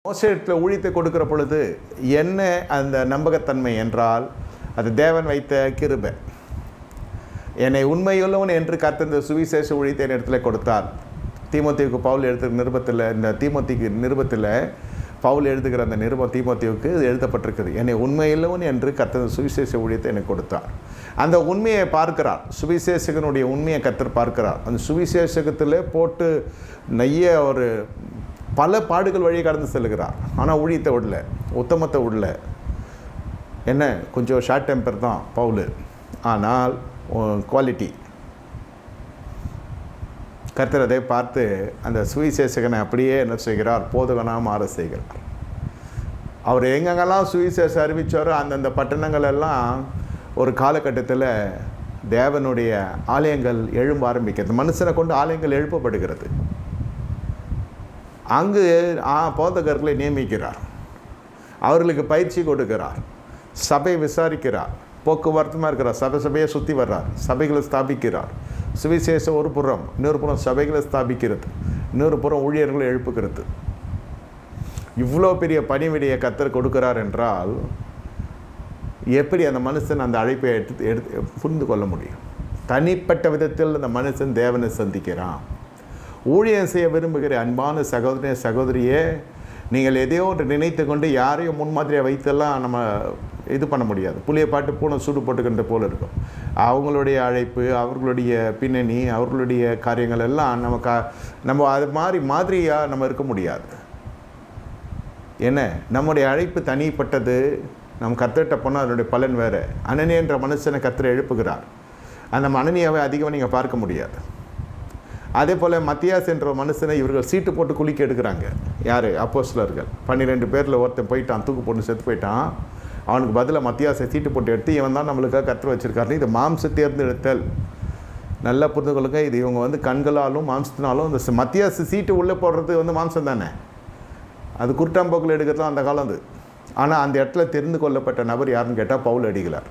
மோசேட்டில் ஊழியத்தை கொடுக்கிற பொழுது என்ன அந்த நம்பகத்தன்மை என்றால் அது தேவன் வைத்த கிருபை. என்னை உண்மையுள்ளவன் என்று கர்த்தர் சுவிசேஷ ஊழியத்தை இடத்துல கொடுத்தார். தீமோத்தேயுக்கு பவுல் எழுதுகிற நிருபத்தில், இந்த தீமோத்திக்கு நிருபத்தில் பவுல் எழுதுகிற அந்த நிருபம் தீமோத்தேயுக்கு எழுதப்பட்டிருக்குது. என்னை உண்மையுள்ளவன் என்று கர்த்தர் சுவிசேஷ ஊழியத்தை எனக்கு கொடுத்தார். அந்த உண்மையை பார்க்கிறார், சுவிசேஷகனுடைய உண்மையை கர்த்தர் பார்க்கிறார். அந்த சுவிசேஷகத்தில் போட்டு நெய்ய ஒரு பல பாடுகள் வழியை கடந்து செல்கிறார். ஆனால் ஊழியத்தை விடல, உத்தமத்தை விடல. என்ன கொஞ்சம் ஷார்ட் டெம்பர் தான் பவுல், ஆனால் குவாலிட்டி. கர்த்தர் அதை பார்த்து அந்த சுவிசேஷகனை அப்படியே என்ன செய்கிறார், போதகனாக மாற செய்கிறார். அவர் எங்கெங்கெல்லாம் சுவிசேஷம் அறிவித்தாரோ அந்தந்த பட்டணங்கள் எல்லாம் ஒரு காலகட்டத்தில் தேவனுடைய ஆலயங்கள் எழும்ப ஆரம்பிக்கிறது. மனுஷனை கொண்டு ஆலயங்கள் எழுப்பப்படுகிறது. அங்கு போதகர்களை நியமிக்கிறார், அவர்களுக்கு பயிற்சி கொடுக்கிறார், சபை விசாரிக்கிறார், போக்குவரத்துமாக இருக்கிறார், சபையை சுற்றி வர்றார், சபைகளை ஸ்தாபிக்கிறார். சுவிசேஷம் ஒரு புறம், இன்னொரு புறம் சபைகளை ஸ்தாபிக்கிறது, இன்னொரு புறம் ஊழியர்களை எழுப்புகிறது. இவ்வளோ பெரிய பணிவிடையை கர்த்தர் கொடுக்கிறார் என்றால் எப்படி அந்த மனுஷன் அந்த அழைப்பை எடுத்து புரிந்து கொள்ள முடியும்? தனிப்பட்ட விதத்தில் அந்த மனுஷன் தேவனை சந்திக்கிறான். ஊழியம் செய்ய விரும்புகிற அன்பான சகோதரிய சகோதரியே, நீங்கள் எதையோ ஒன்று நினைத்து கொண்டு யாரையும் முன்மாதிரியாக வைத்தெல்லாம் நம்ம இது பண்ண முடியாது. புளியை பாட்டு பூனை சூடு போட்டுக்கின்ற போல் இருக்கும். அவங்களுடைய அழைப்பு, அவர்களுடைய பின்னணி, அவர்களுடைய காரியங்கள் எல்லாம் நம்ம அது மாதிரியாக நம்ம இருக்க முடியாது. என்ன, நம்முடைய அழைப்பு தனிப்பட்டது. நம்ம கர்த்தர்கிட்ட போனால் அதனுடைய பலன் வேறு. அனனியா என்ற மனுஷனை கர்த்தர் எழுப்புகிறார். அந்த அனனியாவை அதிகமாக நீங்கள் பார்க்க முடியாது. அதே போல் மத்தியாஸ் என்ற மனுஷனை இவர்கள் சீட்டு போட்டு குளிக்க எடுக்கிறாங்க. யார்? அப்போஸ்தலர்கள். 12 பேரில் ஒருத்தன் போயிட்டான், தூக்கு போட்டு செத்து போயிட்டான். அவனுக்கு பதிலாக மத்தியாசை சீட்டு போட்டு எடுத்து இவன் தான் நம்மளுக்காக கர்த்தர் வச்சுருக்காரு. இது மாம்ச தேர்ந்தெடுத்தல். நல்லா புரிந்து கொள்ளுங்க. இது இவங்க கண்களாலும் மாம்சத்தினாலும் இந்த மத்தியாசு சீட்டு உள்ளே போடுறது மாம்சம் தானே. அது குருட்டாம்போக்கில் எடுக்கிறதுலாம் அந்த காலம் அது. ஆனால் அந்த இடத்துல தெரிந்து கொள்ளப்பட்ட நபர் யாருன்னு கேட்டால் பவுல் அடிகளார்.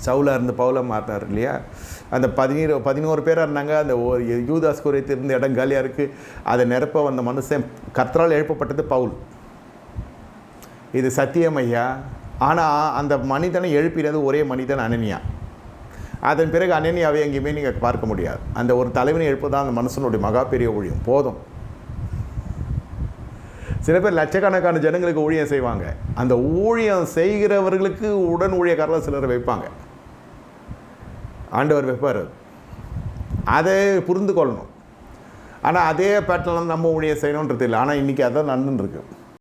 சவுலாக இருந்து பவுலாக மாறினார் இல்லையா? அந்த 11 பேராக இருந்தாங்க. அந்த யூதாஸ் குறித்து இருந்த இடம் காலியாக இருக்குது. அதை நிரப்ப வந்த மனுஷன் கர்த்தரால் எழுப்பப்பட்டது பவுல். இது சத்தியம் ஐயா. ஆனால் அந்த மனிதனை எழுப்பினது ஒரே மனிதன் அனனியா. அதன் பிறகு அனனியாவை எங்கேயுமே நீங்கள் பார்க்க முடியாது. அந்த ஒரு தலைவனை எழுப்பதான் அந்த மனுஷனுடைய மகா பெரிய ஊழியம். போதும். சில பேர் லட்சக்கணக்கான ஜனங்களுக்கு ஊழியம் செய்வாங்க. அந்த ஊழியம் செய்கிறவர்களுக்கு உடன் ஊழியக்காரர்கள் சிலர் வைப்பாங்க. ஆண்டவர் வைப்பார். அதை புரிந்து கொள்ளணும். ஆனால் அதே பேட்டர்னில் நம்ம ஊழியம் செய்யணுன்றது இல்லை. ஆனால் இன்றைக்கி அதான் நடந்துருக்கு.